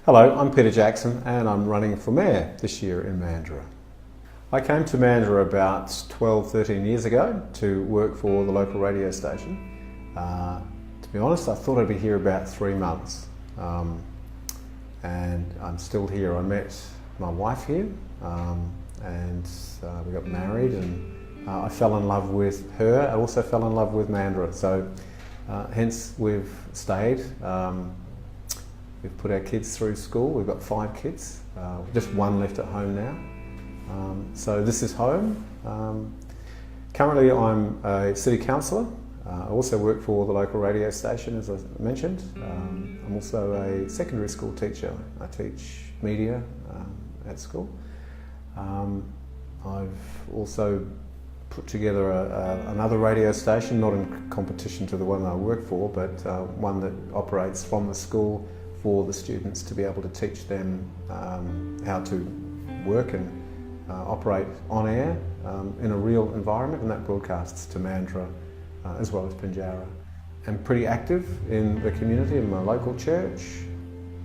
Hello, I'm Peter Jackson and I'm running for Mayor this year in Mandurah. I came to Mandurah about 13 years ago to work for the local radio station. To be honest, I thought I'd be here about 3 months, and I'm still here. I met my wife here, and we got married, and I fell in love with her. I also fell in love with Mandurah, so hence we've stayed. We've put our kids through school. We've got 5 kids, just 1 left at home now. So this is home. Currently I'm a city councillor. I also work for the local radio station, as I mentioned. I'm also a secondary school teacher. I teach media at school. I've also put together another radio station, not in competition to the one I work for, but one that operates from the school for the students to be able to teach them how to work and operate on air in a real environment, and that broadcasts to Mandurah as well as Pinjarra. I'm pretty active in the community, in my local church.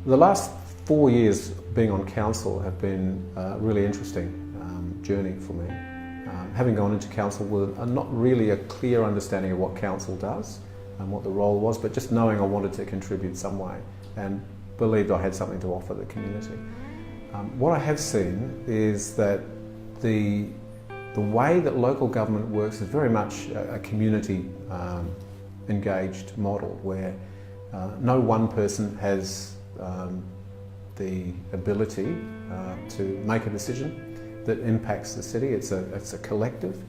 The last 4 years being on council have been a really interesting journey for me. Having gone into council with not really a clear understanding of what council does and what the role was, but just knowing I wanted to contribute some way and believed I had something to offer the community. What I have seen is that the way that local government works is very much a community engaged model, where no one person has the ability to make a decision that impacts the city. It's a collective,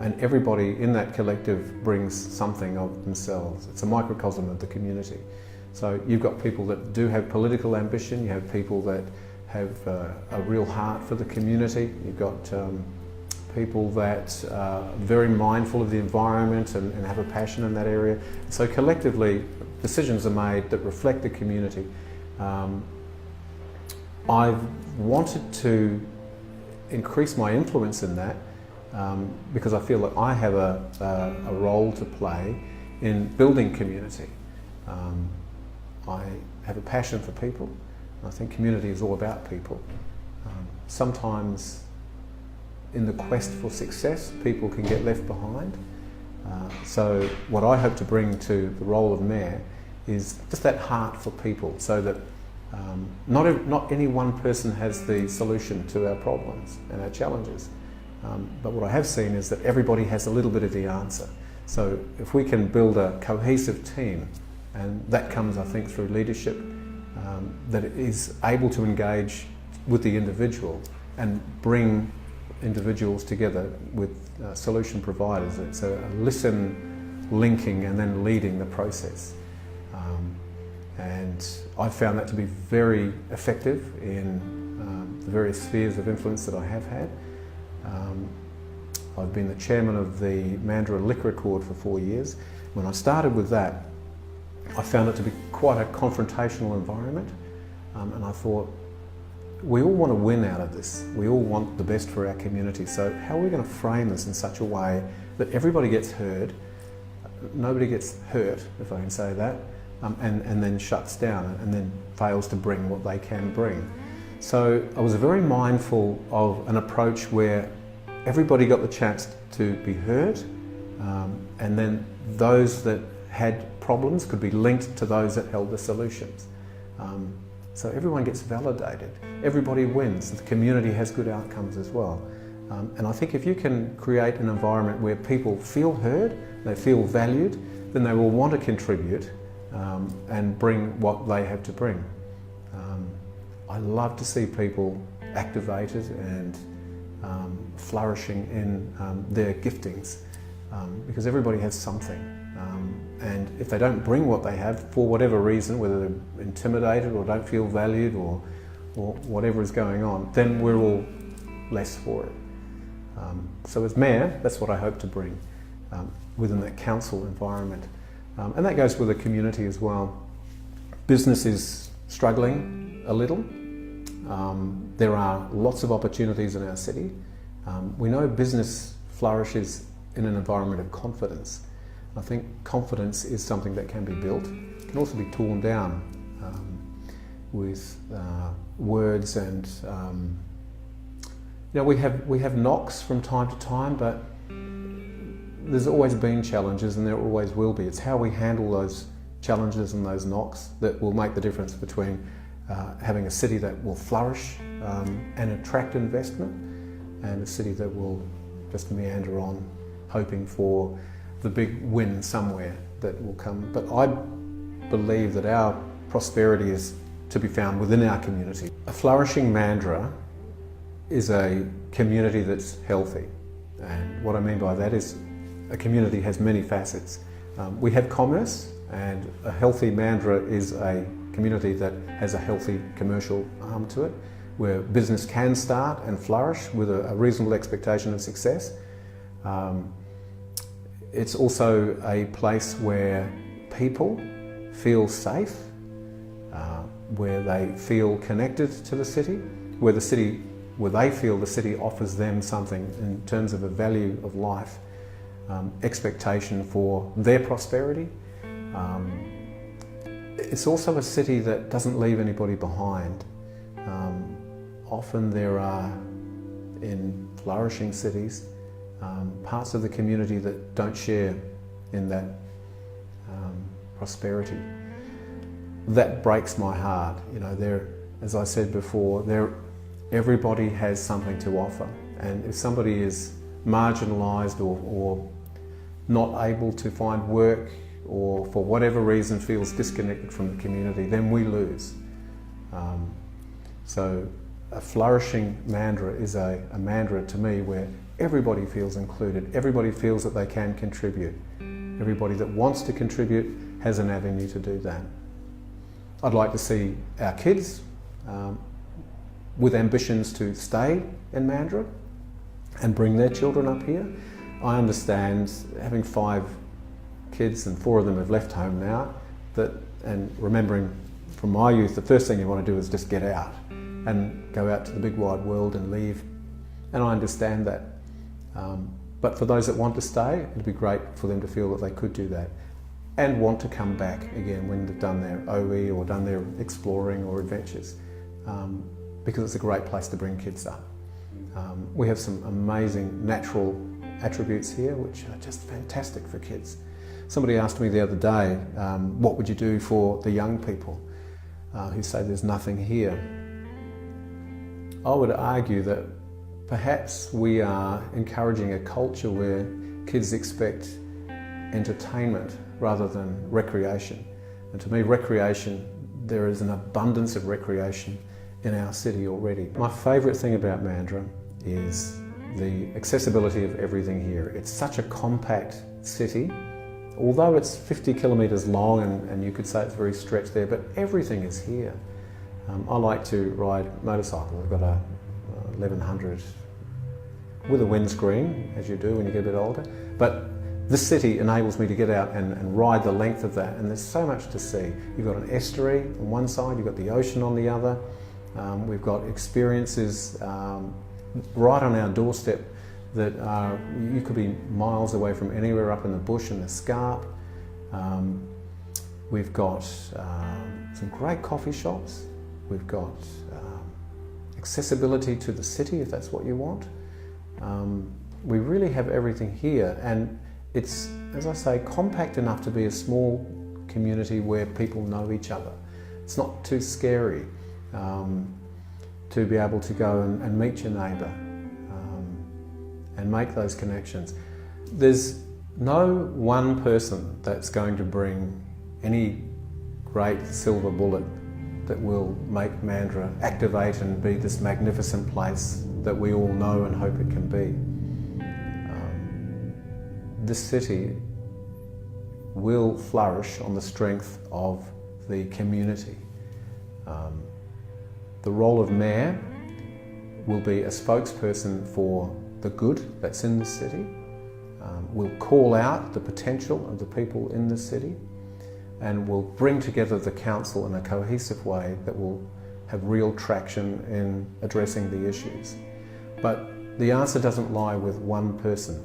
and everybody in that collective brings something of themselves. It's a microcosm of the community. So you've got people that do have political ambition, you have people that have a real heart for the community, you've got people that are very mindful of the environment and have a passion in that area. So collectively, decisions are made that reflect the community. I've wanted to increase my influence in that because I feel that I have a role to play in building community. I have a passion for people. I think community is all about people. Sometimes in the quest for success, people can get left behind. So what I hope to bring to the role of mayor is just that heart for people, so that not any one person has the solution to our problems and our challenges. But what I have seen is that everybody has a little bit of the answer. So if we can build a cohesive team, and that comes, I think, through leadership, that is able to engage with the individual and bring individuals together with solution providers. It's a listen, linking, and then leading the process. And I've found that to be very effective in the various spheres of influence that I have had. I've been the chairman of the Mandurah Liquor Accord for 4 years. When I started with that, I found it to be quite a confrontational environment, and I thought, we all want to win out of this. We all want the best for our community, so how are we going to frame this in such a way that everybody gets heard, nobody gets hurt, if I can say that, and then shuts down and then fails to bring what they can bring. So I was very mindful of an approach where everybody got the chance to be heard, and then those that had problems could be linked to those that held the solutions. So everyone gets validated, everybody wins, the community has good outcomes as well. And I think if you can create an environment where people feel heard, they feel valued, then they will want to contribute and bring what they have to bring. I love to see people activated and flourishing in their giftings, because everybody has something. And if they don't bring what they have for whatever reason, whether they're intimidated or don't feel valued or whatever is going on, then we're all less for it. So as mayor, that's what I hope to bring within that council environment. And that goes with the community as well. Business is struggling a little. There are lots of opportunities in our city. We know business flourishes in an environment of confidence. I think confidence is something that can be built. It can also be torn down. with words, and we have knocks from time to time, but there's always been challenges, and there always will be. It's how we handle those challenges and those knocks that will make the difference between having a city that will flourish and attract investment, and a city that will just meander on, hoping for the big win somewhere that will come. But I believe that our prosperity is to be found within our community. A flourishing Mandurah is a community that's healthy, and what I mean by that is a community has many facets. We have commerce, and a healthy Mandurah is a community that has a healthy commercial arm to it, where business can start and flourish with a reasonable expectation of success. It's also a place where people feel safe, where they feel connected to the city, where they feel the city offers them something in terms of a value of life, expectation for their prosperity. It's also a city that doesn't leave anybody behind. Often there are, in flourishing cities, parts of the community that don't share in that prosperity. That breaks my heart. As I said before, everybody has something to offer, and if somebody is marginalised or not able to find work, or for whatever reason feels disconnected from the community, then we lose. So a flourishing Mandurah is a Mandurah to me where everybody feels included, everybody feels that they can contribute. Everybody that wants to contribute has an avenue to do that. I'd like to see our kids with ambitions to stay in Mandurah and bring their children up here. I understand, having 5 kids and 4 of them have left home now, and remembering from my youth, the first thing you want to do is just get out and go out to the big wide world and leave. And I understand that. But for those that want to stay, it'd be great for them to feel that they could do that and want to come back again when they've done their OE or done their exploring or adventures, because it's a great place to bring kids up. We have some amazing natural attributes here which are just fantastic for kids. Somebody asked me the other day, what would you do for the young people who say there's nothing here? I would argue that perhaps we are encouraging a culture where kids expect entertainment rather than recreation. And to me, recreation, there is an abundance of recreation in our city already. My favourite thing about Mandurah is the accessibility of everything here. It's such a compact city. Although it's 50 kilometres long and you could say it's very stretched there, but everything is here. I like to ride motorcycles. I've got a 1100 with a windscreen, as you do when you get a bit older. But this city enables me to get out and ride the length of that, and there's so much to see. You've got an estuary on one side, you've got the ocean on the other. We've got experiences right on our doorstep that you could be miles away from anywhere up in the bush and the scarp. We've got some great coffee shops. We've got accessibility to the city if that's what you want. We really have everything here, and it's, as I say, compact enough to be a small community where people know each other. It's not too scary to be able to go and meet your neighbour and make those connections. There's no one person that's going to bring any great silver bullet that will make Mandurah activate and be this magnificent place that we all know and hope it can be. This city will flourish on the strength of the community. The role of mayor will be a spokesperson for the good that's in the city. We'll call out the potential of the people in the city, and we'll bring together the council in a cohesive way that will have real traction in addressing the issues. But the answer doesn't lie with one person.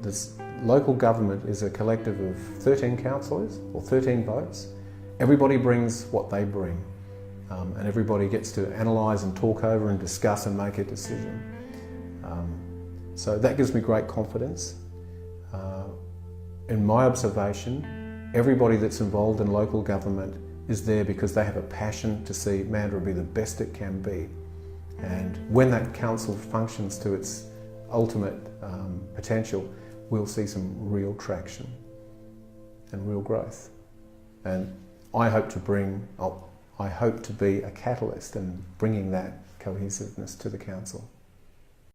This local government is a collective of 13 councillors, or 13 votes. Everybody brings what they bring. and everybody gets to analyse and talk over and discuss and make a decision. So that gives me great confidence. In my observation, everybody that's involved in local government is there because they have a passion to see Mandurah be the best it can be. And when that council functions to its ultimate potential, we'll see some real traction and real growth. And I hope to be a catalyst in bringing that cohesiveness to the council.